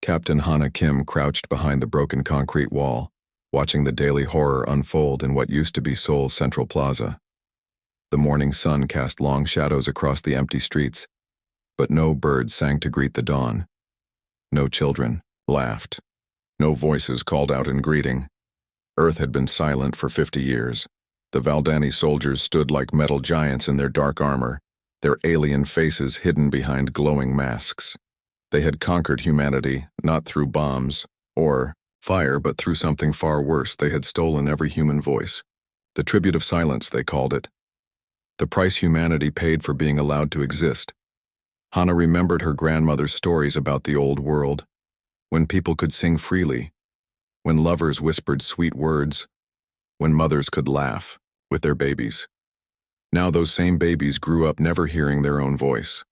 Captain Hana Kim crouched behind the broken concrete wall, watching the daily horror unfold in what used to be Seoul's Central Plaza. The morning sun cast long shadows across the empty streets, but no birds sang to greet the dawn. No children laughed. No voices called out in greeting. Earth had been silent for 50 years. The Valdani soldiers stood like metal giants in their dark armor, their alien faces hidden behind glowing masks. They had conquered humanity, not through bombs or fire, but through something far worse. They had stolen every human voice. The tribute of silence, they called it. The price humanity paid for being allowed to exist. Hana remembered her grandmother's stories about the old world, when people could sing freely, when lovers whispered sweet words, when mothers could laugh with their babies. Now those same babies grew up never hearing their own voice.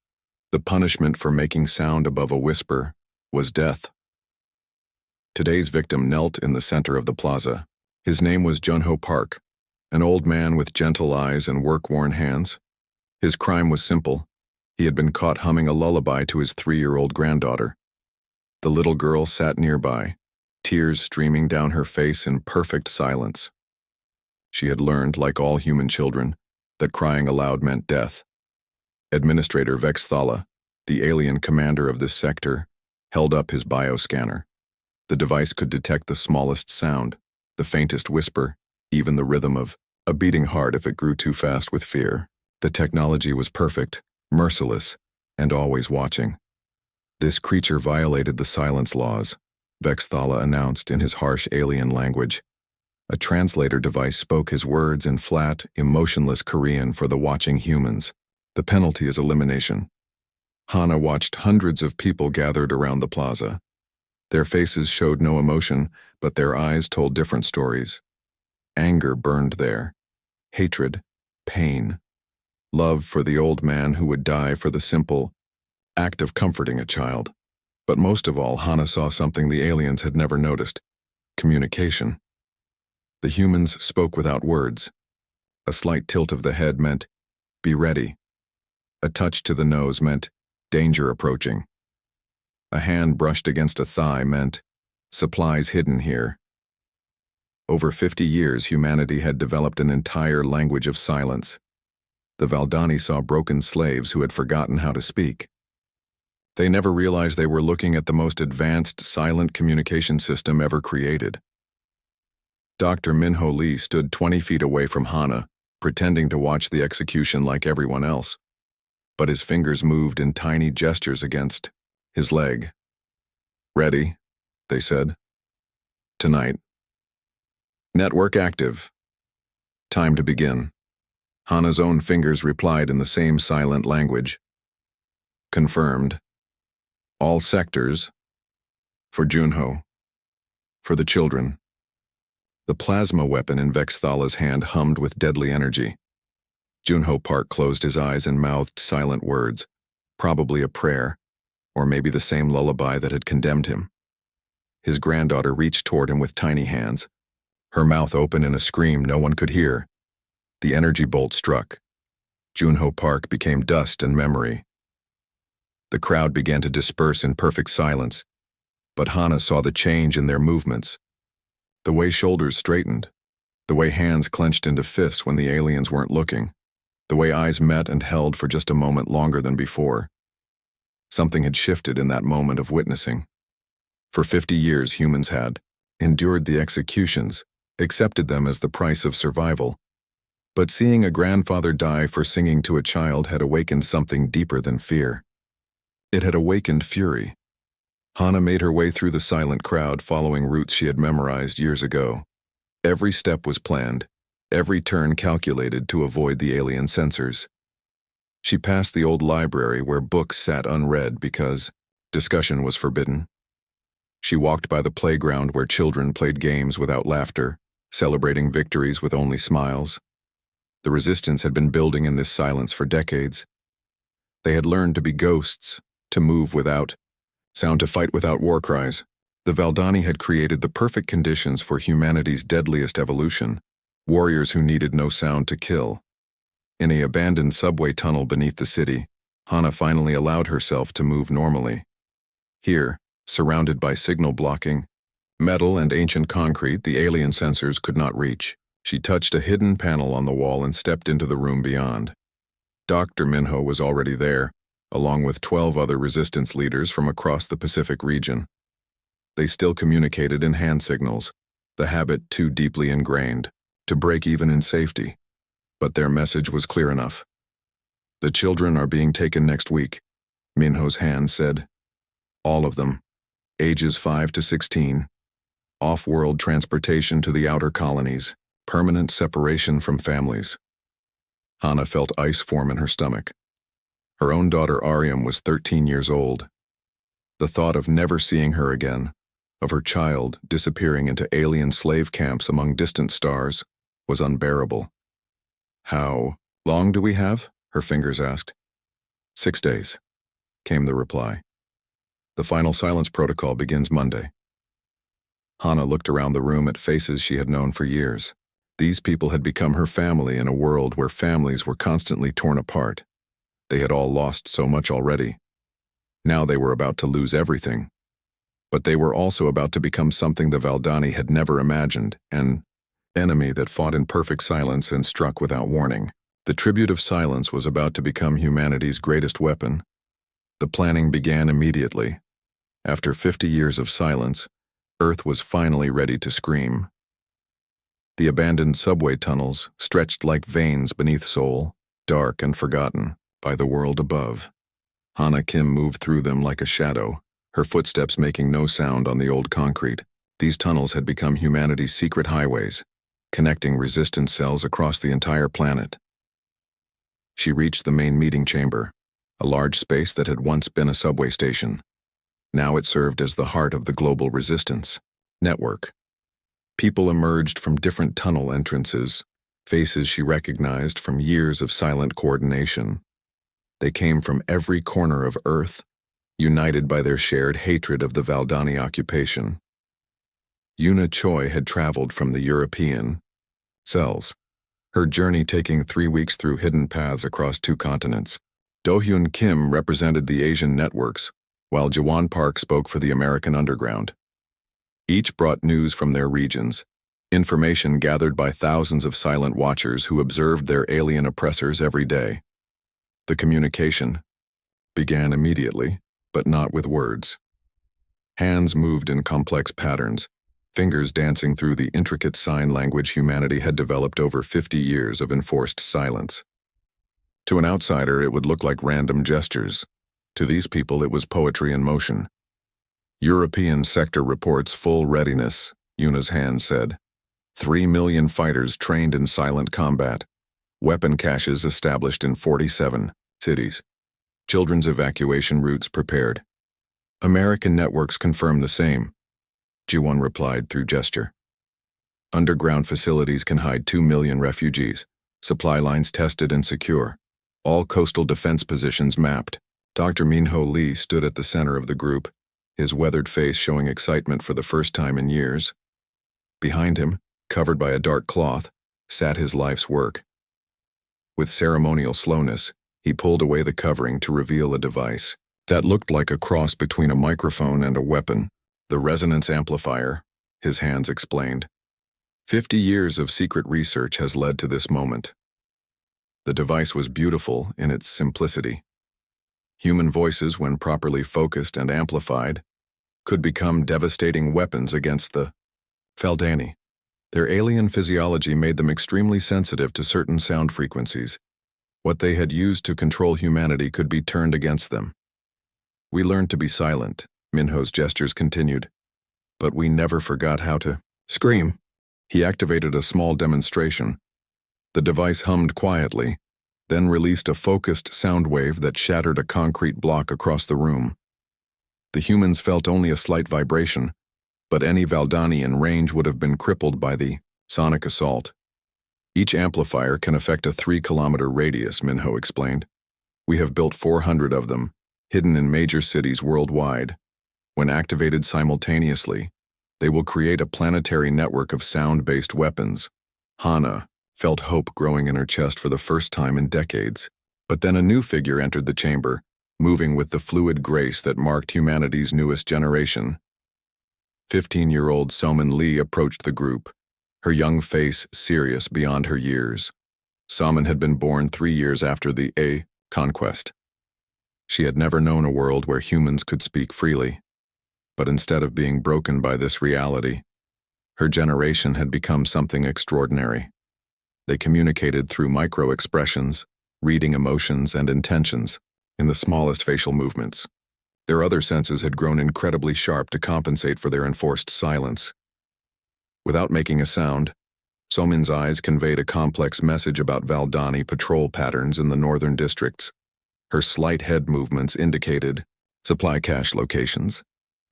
The punishment for making sound above a whisper was death. Today's victim knelt in the center of the plaza. His name was Junho Park, an old man with gentle eyes and work-worn hands. His crime was simple. He had been caught humming a lullaby to his 3-year-old granddaughter. The little girl sat nearby, tears streaming down her face in perfect silence. She had learned, like all human children, that crying aloud meant death. Administrator Vexthala, the alien commander of this sector, held up his bioscanner. The device could detect the smallest sound, the faintest whisper, even the rhythm of a beating heart if it grew too fast with fear. The technology was perfect, merciless, and always watching. This creature violated the silence laws, Vexthala announced in his harsh alien language. A translator device spoke his words in flat, emotionless Korean for the watching humans. The penalty is elimination. Hana watched hundreds of people gathered around the plaza. Their faces showed no emotion, but their eyes told different stories. Anger burned there. Hatred, pain, love for the old man who would die for the simple act of comforting a child. But most of all, Hana saw something the aliens had never noticed: communication. The humans spoke without words. A slight tilt of the head meant, "Be ready." A touch to the nose meant, "Danger approaching." A hand brushed against a thigh meant, "Supplies hidden here." Over 50 years, humanity had developed an entire language of silence. The Valdani saw broken slaves who had forgotten how to speak. They never realized they were looking at the most advanced silent communication system ever created. Dr. Minho Lee stood 20 feet away from Hana, pretending to watch the execution like everyone else. But his fingers moved in tiny gestures against his leg. "Ready," they said. "Tonight. Network active. Time to begin." Hana's own fingers replied in the same silent language. "Confirmed. All sectors. For Junho. For the children." The plasma weapon in Vexthala's hand hummed with deadly energy. Junho Park closed his eyes and mouthed silent words, probably a prayer, or maybe the same lullaby that had condemned him. His granddaughter reached toward him with tiny hands, her mouth open in a scream no one could hear. The energy bolt struck. Junho Park became dust and memory. The crowd began to disperse in perfect silence, but Hana saw the change in their movements. The way shoulders straightened, the way hands clenched into fists when the aliens weren't looking, the way eyes met and held for just a moment longer than before. Something had shifted in that moment of witnessing. For 50 years, humans had endured the executions, accepted them as the price of survival. But seeing a grandfather die for singing to a child had awakened something deeper than fear. It had awakened fury. Hana made her way through the silent crowd, following routes she had memorized years ago. Every step was planned, every turn calculated to avoid the alien sensors. She passed the old library where books sat unread because discussion was forbidden. She walked by the playground where children played games without laughter, celebrating victories with only smiles. The resistance had been building in this silence for decades. They had learned to be ghosts, to move without sound, to fight without war cries. The Valdani had created the perfect conditions for humanity's deadliest evolution, warriors who needed no sound to kill. In an abandoned subway tunnel beneath the city, Hana finally allowed herself to move normally. Here, surrounded by signal-blocking metal and ancient concrete the alien sensors could not reach. She touched a hidden panel on the wall and stepped into the room beyond. Dr. Minho was already there, along with 12 other resistance leaders from across the Pacific region. They still communicated in hand signals, the habit too deeply ingrained to break even in safety. But their message was clear enough. The children are being taken next week, Minho's hand said. All of them, ages 5 to 16. Off-world transportation to the outer colonies, permanent separation from families. Hana felt ice form in her stomach. Her own daughter Ariam was 13 years old. The thought of never seeing her again, of her child disappearing into alien slave camps among distant stars, was unbearable. How long do we have? Her fingers asked. 6 days, came the reply. The final silence protocol begins Monday. Hana looked around the room at faces she had known for years. These people had become her family in a world where families were constantly torn apart. They had all lost so much already. Now they were about to lose everything. But they were also about to become something the Valdani had never imagined, an enemy that fought in perfect silence and struck without warning. The tribute of silence was about to become humanity's greatest weapon. The planning began immediately. After 50 years of silence, Earth was finally ready to scream. The abandoned subway tunnels stretched like veins beneath Seoul, dark and forgotten by the world above. Hana Kim moved through them like a shadow, her footsteps making no sound on the old concrete. These tunnels had become humanity's secret highways, connecting resistance cells across the entire planet. She reached the main meeting chamber, a large space that had once been a subway station. Now it served as the heart of the global resistance network. People emerged from different tunnel entrances, faces she recognized from years of silent coordination. They came from every corner of Earth, united by their shared hatred of the Valdani occupation. Yuna Choi had traveled from the European cells, her journey taking 3 weeks through hidden paths across 2 continents. Do-hyun Kim represented the Asian networks, while Jawan Park spoke for the American underground. Each brought news from their regions, information gathered by thousands of silent watchers who observed their alien oppressors every day. The communication began immediately, but not with words. Hands moved in complex patterns, fingers dancing through the intricate sign language humanity had developed over 50 years of enforced silence. To an outsider, it would look like random gestures. To these people, it was poetry in motion. European sector reports full readiness, Yuna's hand said. 3 million fighters trained in silent combat. Weapon caches established in 47 cities. Children's evacuation routes prepared. American networks confirm the same, Ji-won replied through gesture. Underground facilities can hide 2 million refugees. Supply lines tested and secure. All coastal defense positions mapped. Dr. Minho Lee stood at the center of the group, his weathered face showing excitement for the first time in years. Behind him, covered by a dark cloth, sat his life's work. With ceremonial slowness, he pulled away the covering to reveal a device that looked like a cross between a microphone and a weapon. The resonance amplifier, his hands explained. 50 years of secret research has led to this moment. The device was beautiful in its simplicity. Human voices, when properly focused and amplified, could become devastating weapons against the Valdani. Their alien physiology made them extremely sensitive to certain sound frequencies. What they had used to control humanity could be turned against them. We learned to be silent, Minho's gestures continued. But we never forgot how to scream. He activated a small demonstration. The device hummed quietly, then released a focused sound wave that shattered a concrete block across the room. The humans felt only a slight vibration, but any Valdani in range would have been crippled by the sonic assault. Each amplifier can affect a 3-kilometer radius, Minho explained. We have built 400 of them, hidden in major cities worldwide. When activated simultaneously, they will create a planetary network of sound-based weapons. Hana felt hope growing in her chest for the first time in decades. But then a new figure entered the chamber, moving with the fluid grace that marked humanity's newest generation. 15-year-old Somin Lee approached the group, her young face serious beyond her years. Somin had been born 3 years after the A conquest. She had never known a world where humans could speak freely. But instead of being broken by this reality, her generation had become something extraordinary. They communicated through micro-expressions, reading emotions and intentions in the smallest facial movements. Their other senses had grown incredibly sharp to compensate for their enforced silence. Without making a sound, Somin's eyes conveyed a complex message about Valdani patrol patterns in the northern districts. Her slight head movements indicated supply cache locations.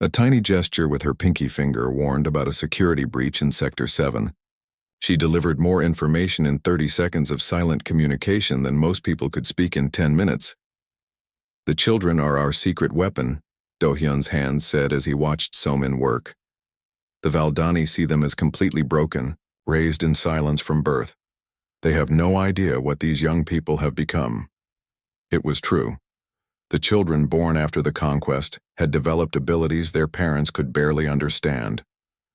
A tiny gesture with her pinky finger warned about a security breach in Sector 7. She delivered more information in 30 seconds of silent communication than most people could speak in 10 minutes. "The children are our secret weapon," Do-hyun's hand said as he watched Somin work. "The Valdani see them as completely broken, raised in silence from birth. They have no idea what these young people have become." It was true. The children born after the conquest had developed abilities their parents could barely understand.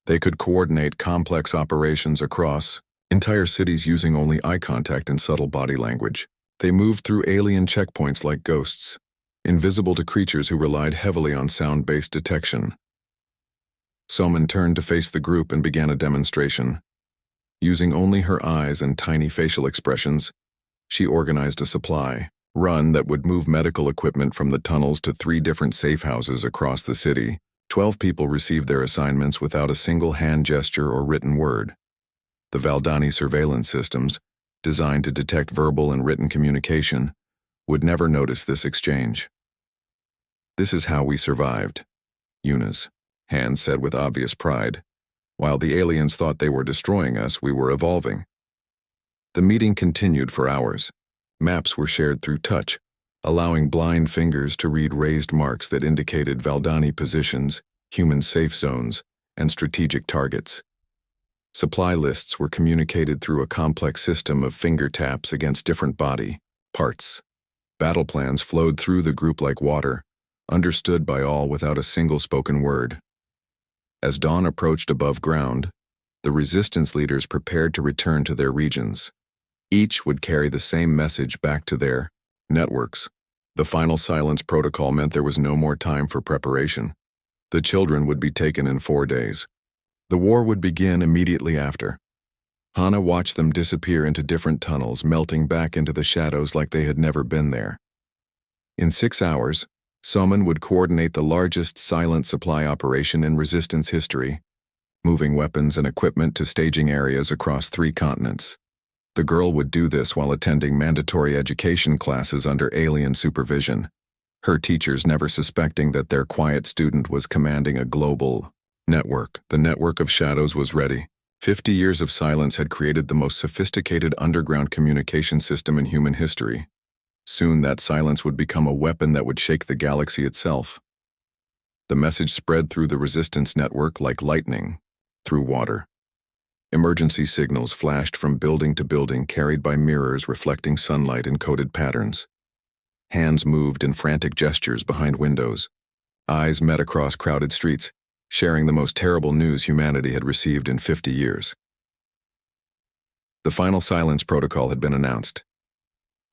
They could coordinate complex operations across entire cities using only eye contact and subtle body language. They moved through alien checkpoints like ghosts, invisible to creatures who relied heavily on sound-based detection. Somin turned to face the group and began a demonstration. Using only her eyes and tiny facial expressions, she organized a supply run that would move medical equipment from the tunnels to 3 different safe houses across the city. 12 people received their assignments without a single hand gesture or written word. The Valdani surveillance systems, designed to detect verbal and written communication, would never notice this exchange. "This is how we survived," Yuna's hand said with obvious pride. "While the aliens thought they were destroying us, we were evolving." The meeting continued for hours. Maps were shared through touch, allowing blind fingers to read raised marks that indicated Valdani positions, human safe zones, and strategic targets. Supply lists were communicated through a complex system of finger taps against different body parts. Battle plans flowed through the group like water, understood by all without a single spoken word. As dawn approached above ground, the resistance leaders prepared to return to their regions. Each would carry the same message back to their networks. The final silence protocol meant there was no more time for preparation. The children would be taken in 4 days. The war would begin immediately after. Hana watched them disappear into different tunnels, melting back into the shadows like they had never been there. In 6 hours, Somin would coordinate the largest silent supply operation in Resistance history, moving weapons and equipment to staging areas across 3 continents. The girl would do this while attending mandatory education classes under alien supervision, her teachers never suspecting that their quiet student was commanding a global network. The network of shadows was ready. 50 years of silence had created the most sophisticated underground communication system in human history. Soon that silence would become a weapon that would shake the galaxy itself. The message spread through the resistance network like lightning through water. Emergency signals flashed from building to building, carried by mirrors reflecting sunlight in coded patterns. Hands moved in frantic gestures behind windows. Eyes met across crowded streets, sharing the most terrible news humanity had received in 50 years. The final silence protocol had been announced.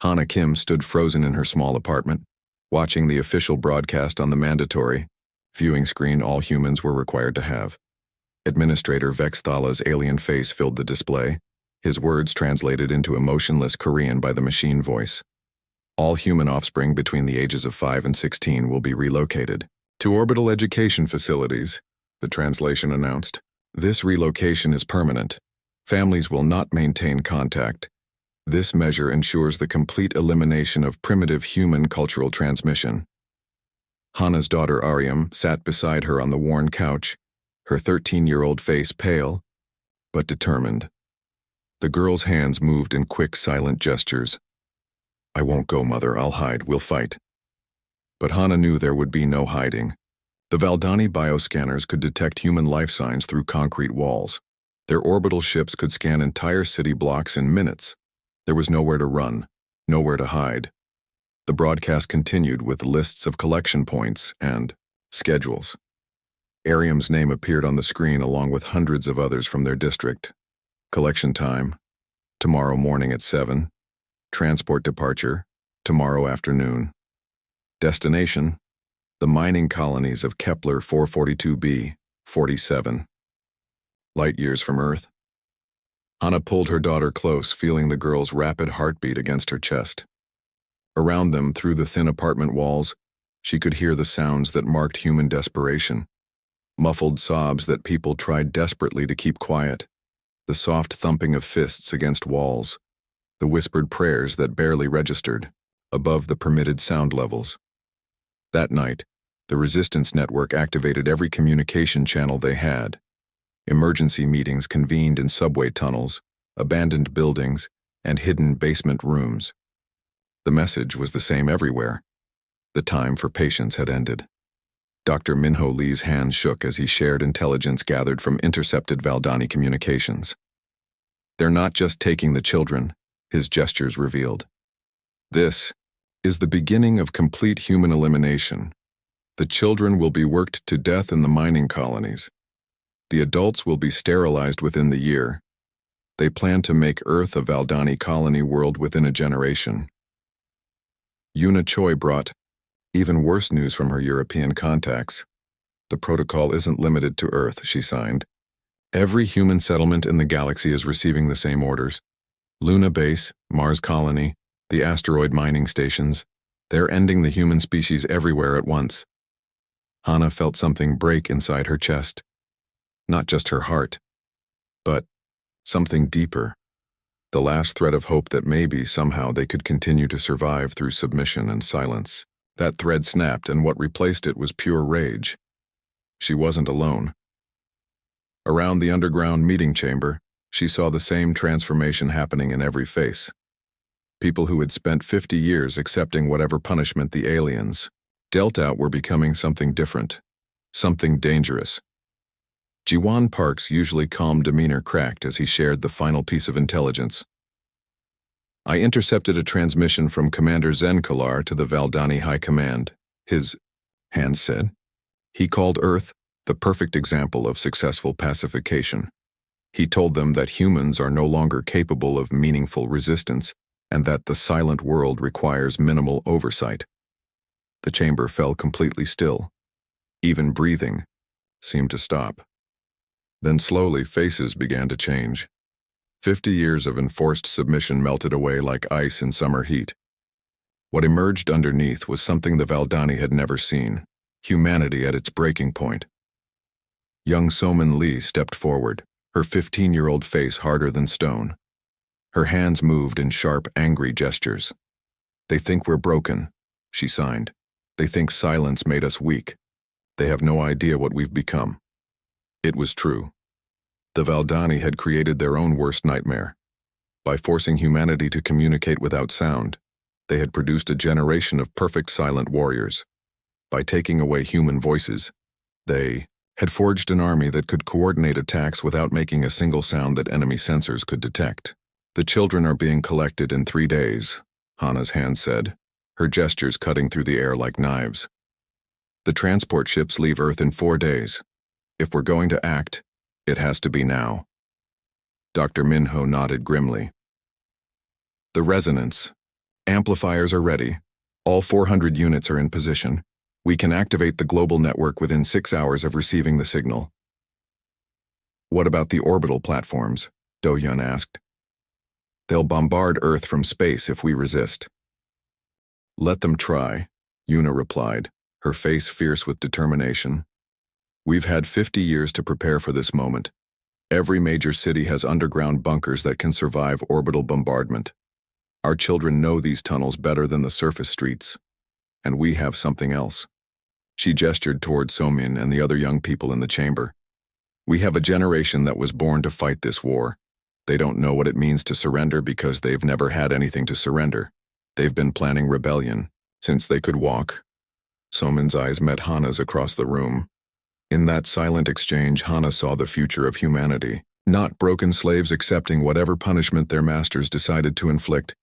Hana Kim stood frozen in her small apartment, watching the official broadcast on the mandatory viewing screen all humans were required to have. Administrator Vex Thala's alien face filled the display, his words translated into emotionless Korean by the machine voice. All human offspring between the ages of 5 and 16 will be relocated to orbital education facilities, the translation announced. This relocation is permanent. Families will not maintain contact. This measure ensures the complete elimination of primitive human cultural transmission. Hana's daughter Aryam sat beside her on the worn couch, her 13-year-old face pale, but determined. The girl's hands moved in quick, silent gestures. "I won't go, Mother. I'll hide. We'll fight." But Hana knew there would be no hiding. The Valdani bioscanners could detect human life signs through concrete walls. Their orbital ships could scan entire city blocks in minutes. There was nowhere to run, nowhere to hide. The broadcast continued with lists of collection points and schedules. Ariam's name appeared on the screen along with hundreds of others from their district. Collection time, tomorrow morning at 7. Transport departure, tomorrow afternoon. Destination, the mining colonies of Kepler 442b, 47. Light years from Earth. Hannah pulled her daughter close, feeling the girl's rapid heartbeat against her chest. Around them, through the thin apartment walls, she could hear the sounds that marked human desperation. Muffled sobs that people tried desperately to keep quiet. The soft thumping of fists against walls. The whispered prayers that barely registered, above the permitted sound levels. That night, the Resistance Network activated every communication channel they had. Emergency meetings convened in subway tunnels, abandoned buildings, and hidden basement rooms. The message was the same everywhere. The time for patience had ended. Dr. Minho Lee's hand shook as he shared intelligence gathered from intercepted Valdani communications. They're not just taking the children, his gestures revealed. This is the beginning of complete human elimination. The children will be worked to death in the mining colonies. The adults will be sterilized within the year. They plan to make Earth a Valdani colony world within a generation. Yuna Choi brought even worse news from her European contacts. The protocol isn't limited to Earth, she signed. Every human settlement in the galaxy is receiving the same orders. Luna Base, Mars Colony, the asteroid mining stations. They're ending the human species everywhere at once. Hannah felt something break inside her chest. Not just her heart, but something deeper. The last thread of hope that maybe somehow they could continue to survive through submission and silence. That thread snapped, and what replaced it was pure rage. She wasn't alone. Around the underground meeting chamber, she saw the same transformation happening in every face. People who had spent 50 years accepting whatever punishment the aliens dealt out were becoming something different, something dangerous. Jiwan Park's usually calm demeanor cracked as he shared the final piece of intelligence. I intercepted a transmission from Commander Zenkalar to the Valdani High Command, his hand said. He called Earth the perfect example of successful pacification. He told them that humans are no longer capable of meaningful resistance and that the silent world requires minimal oversight. The chamber fell completely still. Even breathing seemed to stop. Then slowly faces began to change. 50 years of enforced submission melted away like ice in summer heat. What emerged underneath was something the Valdani had never seen, humanity at its breaking point. Young Soman Lee stepped forward, her 15-year-old face harder than stone. Her hands moved in sharp, angry gestures. They think we're broken, she signed. They think silence made us weak. They have no idea what we've become. It was true. The Valdani had created their own worst nightmare. By forcing humanity to communicate without sound, they had produced a generation of perfect silent warriors. By taking away human voices, they had forged an army that could coordinate attacks without making a single sound that enemy sensors could detect. The children are being collected in 3 days, Hannah's hand said, her gestures cutting through the air like knives. The transport ships leave Earth in 4 days. If we're going to act, it has to be now. Dr. Minho nodded grimly. The resonance. Amplifiers are ready. All 400 units are in position. We can activate the global network within 6 hours of receiving the signal. What about the orbital platforms? Do-Yun asked. They'll bombard Earth from space if we resist. Let them try, Yuna replied, her face fierce with determination. We've had 50 years to prepare for this moment. Every major city has underground bunkers that can survive orbital bombardment. Our children know these tunnels better than the surface streets. And we have something else. She gestured toward Somin and the other young people in the chamber. We have a generation that was born to fight this war. They don't know what it means to surrender because they've never had anything to surrender. They've been planning rebellion since they could walk. Somin's eyes met Hannah's across the room. In that silent exchange, Hannah saw the future of humanity, not broken slaves accepting whatever punishment their masters decided to inflict,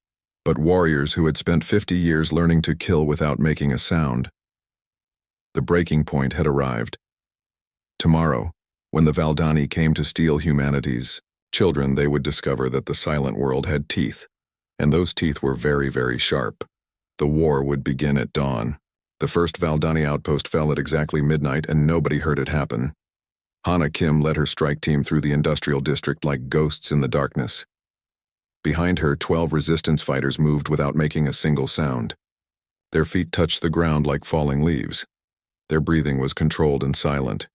but warriors who had spent 50 years learning to kill without making a sound. The breaking point had arrived. Tomorrow, when the Valdani came to steal humanity's children, they would discover that the silent world had teeth, and those teeth were very, very sharp. The war would begin at dawn. The first Valdani outpost fell at exactly midnight, and nobody heard it happen. Hana Kim led her strike team through the industrial district like ghosts in the darkness. Behind her, 12 resistance fighters moved without making a single sound. Their feet touched the ground like falling leaves. Their breathing was controlled and silent.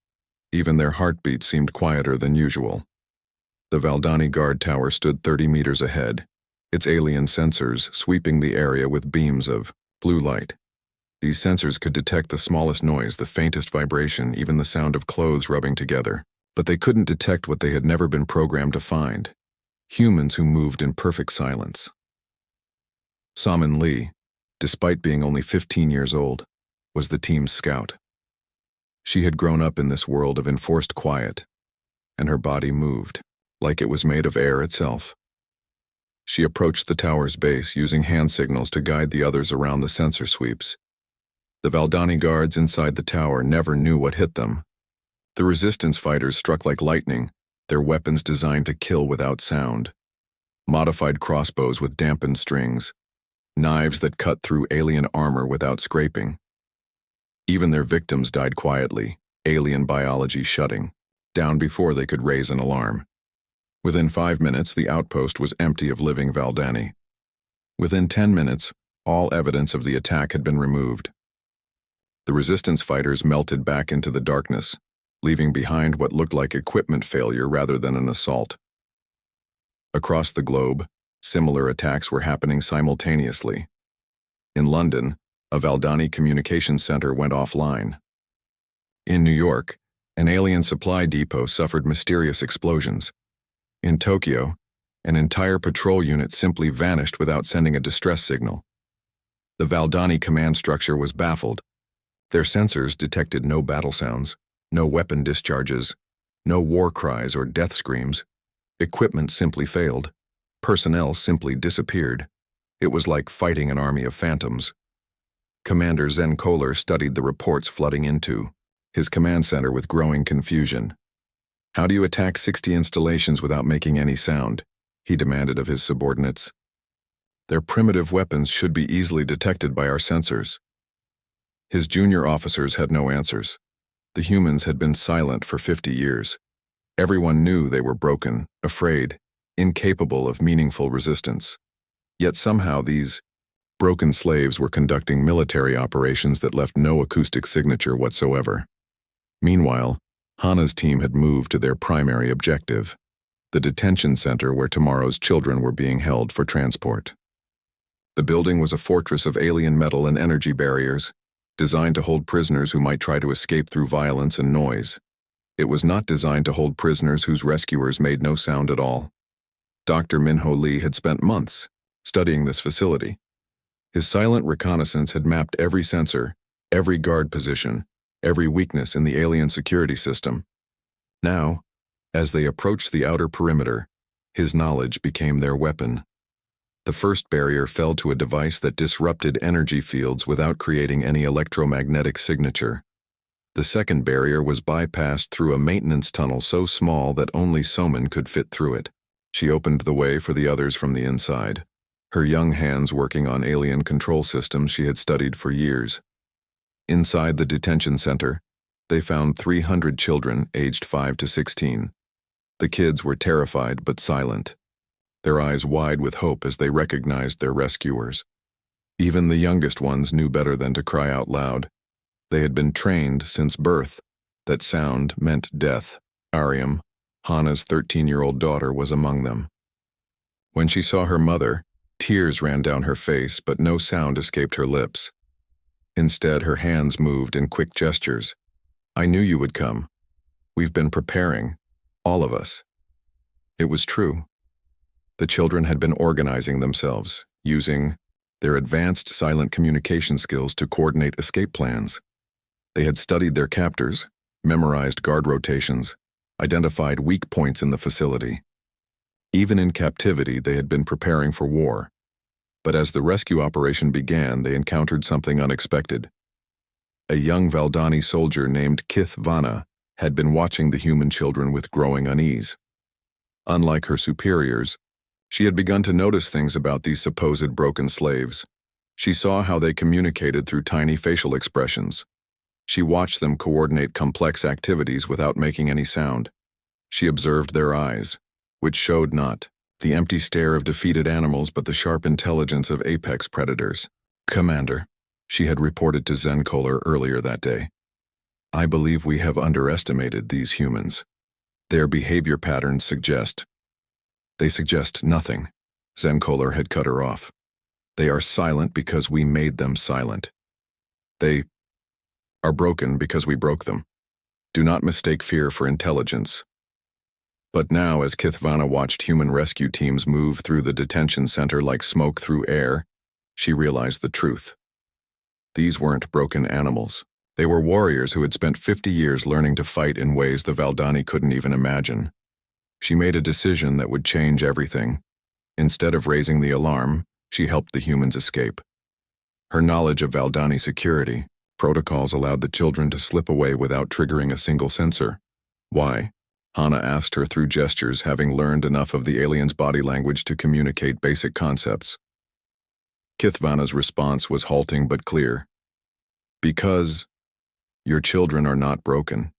Even their heartbeats seemed quieter than usual. The Valdani guard tower stood 30 meters ahead, its alien sensors sweeping the area with beams of blue light. These sensors could detect the smallest noise, the faintest vibration, even the sound of clothes rubbing together. But they couldn't detect what they had never been programmed to find: humans who moved in perfect silence. Saman Lee, despite being only 15 years old, was the team's scout. She had grown up in this world of enforced quiet, and her body moved, like it was made of air itself. She approached the tower's base, using hand signals to guide the others around the sensor sweeps. The Valdani guards inside the tower never knew what hit them. The resistance fighters struck like lightning, their weapons designed to kill without sound. Modified crossbows with dampened strings, knives that cut through alien armor without scraping. Even their victims died quietly, alien biology shutting down before they could raise an alarm. Within 5 minutes, the outpost was empty of living Valdani. Within 10 minutes, all evidence of the attack had been removed. The resistance fighters melted back into the darkness, leaving behind what looked like equipment failure rather than an assault. Across the globe, similar attacks were happening simultaneously. In London, a Valdani communications center went offline. In New York, an alien supply depot suffered mysterious explosions. In Tokyo, an entire patrol unit simply vanished without sending a distress signal. The Valdani command structure was baffled. Their sensors detected no battle sounds, no weapon discharges, no war cries or death screams. Equipment simply failed. Personnel simply disappeared. It was like fighting an army of phantoms. Commander Zen Kohler studied the reports flooding into his command center with growing confusion. "How do you attack 60 installations without making any sound?" he demanded of his subordinates. "Their primitive weapons should be easily detected by our sensors." His junior officers had no answers. The humans had been silent for 50 years. Everyone knew they were broken, afraid, incapable of meaningful resistance. Yet somehow these broken slaves were conducting military operations that left no acoustic signature whatsoever. Meanwhile, Hana's team had moved to their primary objective, the detention center where tomorrow's children were being held for transport. The building was a fortress of alien metal and energy barriers, designed to hold prisoners who might try to escape through violence and noise. It was not designed to hold prisoners whose rescuers made no sound at all. Dr. Minho Lee had spent months studying this facility. His silent reconnaissance had mapped every sensor, every guard position, every weakness in the alien security system. Now, as they approached the outer perimeter, his knowledge became their weapon. The first barrier fell to a device that disrupted energy fields without creating any electromagnetic signature. The second barrier was bypassed through a maintenance tunnel so small that only Soman could fit through it. She opened the way for the others from the inside, her young hands working on alien control systems she had studied for years. Inside the detention center, they found 300 children aged 5 to 16. The kids were terrified but silent, their eyes wide with hope as they recognized their rescuers. Even the youngest ones knew better than to cry out loud. They had been trained since birth that sound meant death. Ariam, Hana's 13-year-old daughter, was among them. When she saw her mother, tears ran down her face, but no sound escaped her lips. Instead, her hands moved in quick gestures. "I knew you would come. We've been preparing, all of us." It was true. The children had been organizing themselves, using their advanced silent communication skills to coordinate escape plans. They had studied their captors, memorized guard rotations, identified weak points in the facility. Even in captivity, they had been preparing for war. But as the rescue operation began, they encountered something unexpected. A young Valdani soldier named Kith Vana had been watching the human children with growing unease. Unlike her superiors, she had begun to notice things about these supposed broken slaves. She saw how they communicated through tiny facial expressions. She watched them coordinate complex activities without making any sound. She observed their eyes, which showed not the empty stare of defeated animals but the sharp intelligence of apex predators. "Commander," she had reported to Zenkoler earlier that day, "I believe we have underestimated these humans. Their behavior patterns suggest..." "They suggest nothing," Zenkoler had cut her off. "They are silent because we made them silent. They are broken because we broke them. Do not mistake fear for intelligence." But now, as Kithvana watched human rescue teams move through the detention center like smoke through air, she realized the truth. These weren't broken animals. They were warriors who had spent 50 years learning to fight in ways the Valdani couldn't even imagine. She made a decision that would change everything. Instead of raising the alarm, she helped the humans escape. Her knowledge of Valdani security protocols allowed the children to slip away without triggering a single sensor. Why? Hana asked her through gestures, having learned enough of the alien's body language to communicate basic concepts. Kithvana's response was halting but clear. "Because your children are not broken,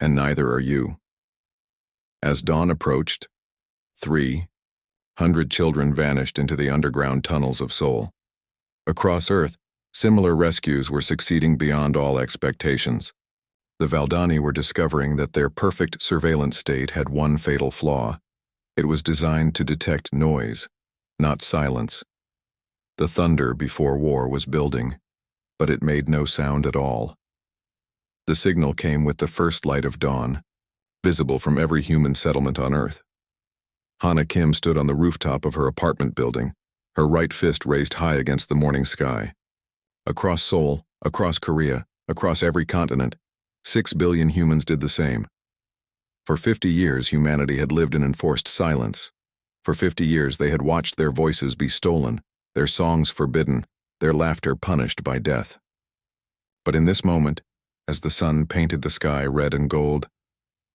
and neither are you." As dawn approached, 300 children vanished into the underground tunnels of Sol. Across Earth, similar rescues were succeeding beyond all expectations. The Valdani were discovering that their perfect surveillance state had one fatal flaw. It was designed to detect noise, not silence. The thunder before war was building, but it made no sound at all. The signal came with the first light of dawn, visible from every human settlement on Earth. Hana Kim stood on the rooftop of her apartment building, her right fist raised high against the morning sky. Across Seoul, across Korea, across every continent, 6 billion humans did the same. For 50 years, humanity had lived in enforced silence. For 50 years, they had watched their voices be stolen, their songs forbidden, their laughter punished by death. But in this moment, as the sun painted the sky red and gold,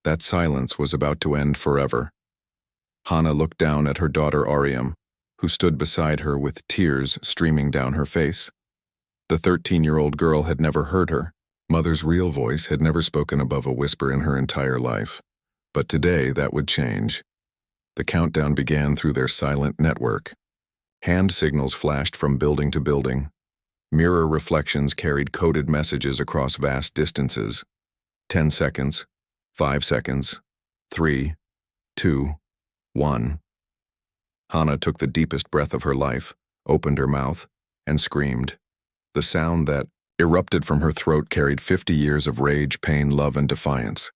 that silence was about to end forever. Hana looked down at her daughter Ariam, who stood beside her with tears streaming down her face. The 13-year-old girl had never heard her. Mother's real voice had never spoken above a whisper in her entire life. But today that would change. The countdown began through their silent network. Hand signals flashed from building to building. Mirror reflections carried coded messages across vast distances. 10 seconds, 5 seconds, 3, 2, 1. Hana took the deepest breath of her life, opened her mouth, and screamed. The sound that erupted from her throat carried 50 years of rage, pain, love, and defiance.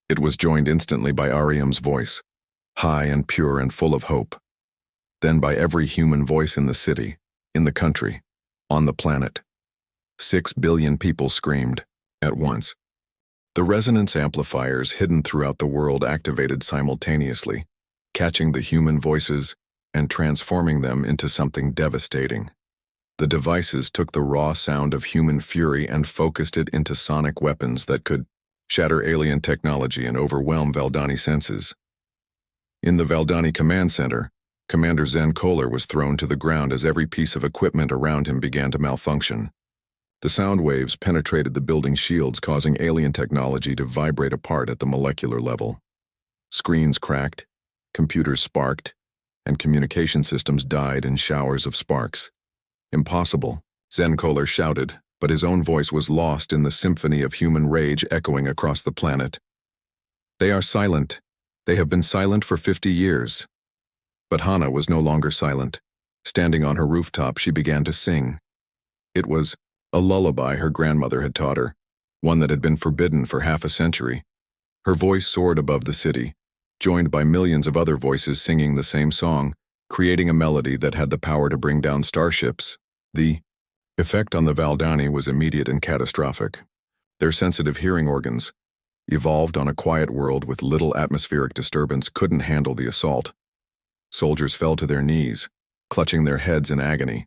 It was joined instantly by Ariam's voice, high and pure and full of hope. Then by every human voice in the city, in the country, on the planet. 6 billion people screamed at once. The resonance amplifiers hidden throughout the world activated simultaneously, catching the human voices and transforming them into something devastating. The devices took the raw sound of human fury and focused it into sonic weapons that could shatter alien technology and overwhelm Valdani senses. In the Valdani command center, Commander Zen Kohler was thrown to the ground as every piece of equipment around him began to malfunction. The sound waves penetrated the building's shields, causing alien technology to vibrate apart at the molecular level. Screens cracked, computers sparked, and communication systems died in showers of sparks. "Impossible," Zen Kohler shouted, but his own voice was lost in the symphony of human rage echoing across the planet. "They are silent. They have been silent for 50 years. But Hana was no longer silent. Standing on her rooftop, she began to sing. It was a lullaby her grandmother had taught her, one that had been forbidden for half a century. Her voice soared above the city, joined by millions of other voices singing the same song, creating a melody that had the power to bring down starships. The effect on the Valdani was immediate and catastrophic. Their sensitive hearing organs, evolved on a quiet world with little atmospheric disturbance, couldn't handle the assault. Soldiers fell to their knees, clutching their heads in agony.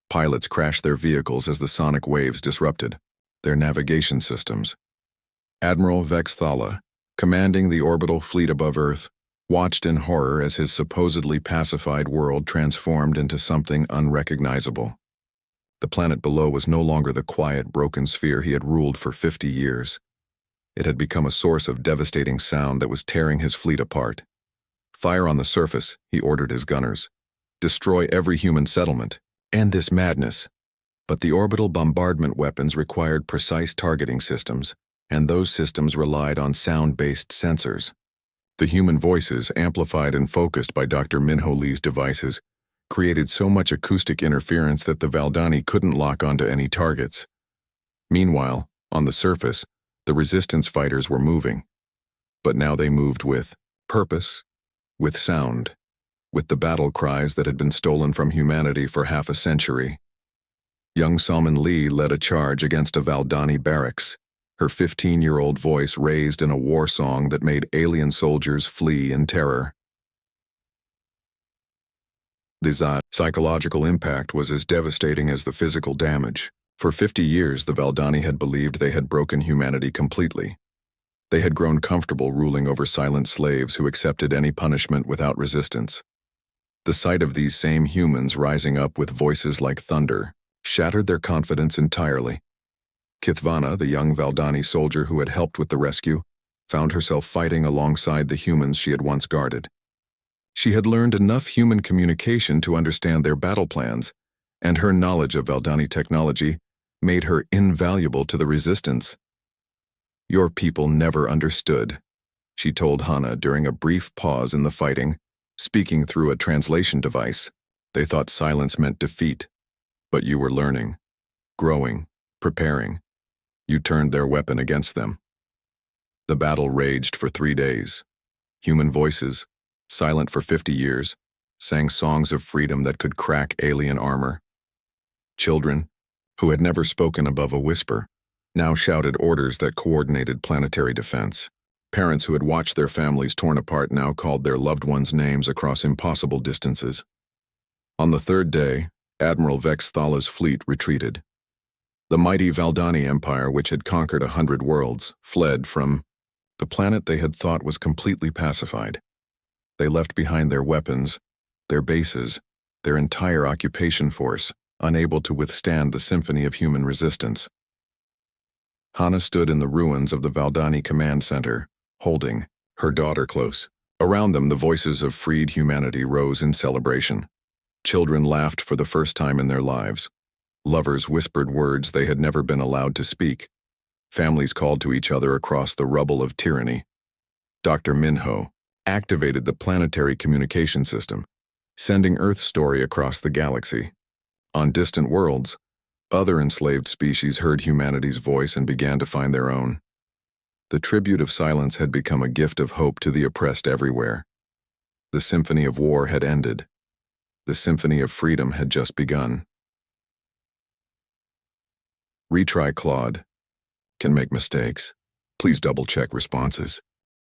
Pilots crashed their vehicles as the sonic waves disrupted their navigation systems. Admiral Vex Thala, commanding the orbital fleet above Earth, watched in horror as his supposedly pacified world transformed into something unrecognizable. The planet below was no longer the quiet, broken sphere he had ruled for 50 years. It had become a source of devastating sound that was tearing his fleet apart. Fire on the surface, he ordered his gunners. Destroy every human settlement. End this madness. But the orbital bombardment weapons required precise targeting systems, and those systems relied on sound-based sensors. The human voices, amplified and focused by Dr. Minho Lee's devices, created so much acoustic interference that the Valdani couldn't lock onto any targets. Meanwhile, on the surface, the resistance fighters were moving. But now they moved with purpose, with sound, with the battle cries that had been stolen from humanity for half a century. Young Salman Lee led a charge against a Valdani barracks, her 15-year-old voice raised in a war song that made alien soldiers flee in terror. The psychological impact was as devastating as the physical damage. For 50 years, the Valdani had believed they had broken humanity completely. They had grown comfortable ruling over silent slaves who accepted any punishment without resistance. The sight of these same humans rising up with voices like thunder shattered their confidence entirely. Kithvana, the young Valdani soldier who had helped with the rescue, found herself fighting alongside the humans she had once guarded. She had learned enough human communication to understand their battle plans, and her knowledge of Valdani technology made her invaluable to the resistance. "Your people never understood," she told Hana during a brief pause in the fighting, speaking through a translation device. "They thought silence meant defeat. But you were learning, growing, preparing. You turned their weapon against them." The battle raged for 3 days. Human voices, silent for 50 years, sang songs of freedom that could crack alien armor. Children, who had never spoken above a whisper, now shouted orders that coordinated planetary defense. Parents who had watched their families torn apart now called their loved ones' names across impossible distances. On the 3rd day, Admiral Vex Thala's fleet retreated. The mighty Valdani Empire, which had conquered 100 worlds, fled from the planet they had thought was completely pacified. They left behind their weapons, their bases, their entire occupation force, unable to withstand the symphony of human resistance. Hana stood in the ruins of the Valdani Command Center, holding her daughter close. Around them, the voices of freed humanity rose in celebration. Children laughed for the first time in their lives. Lovers whispered words they had never been allowed to speak. Families called to each other across the rubble of tyranny. Dr. Minho activated the planetary communication system, sending Earth's story across the galaxy. On distant worlds, other enslaved species heard humanity's voice and began to find their own. The tribute of silence had become a gift of hope to the oppressed everywhere. The symphony of war had ended. The symphony of freedom had just begun. Retry Claude. Can make mistakes. Please double-check responses.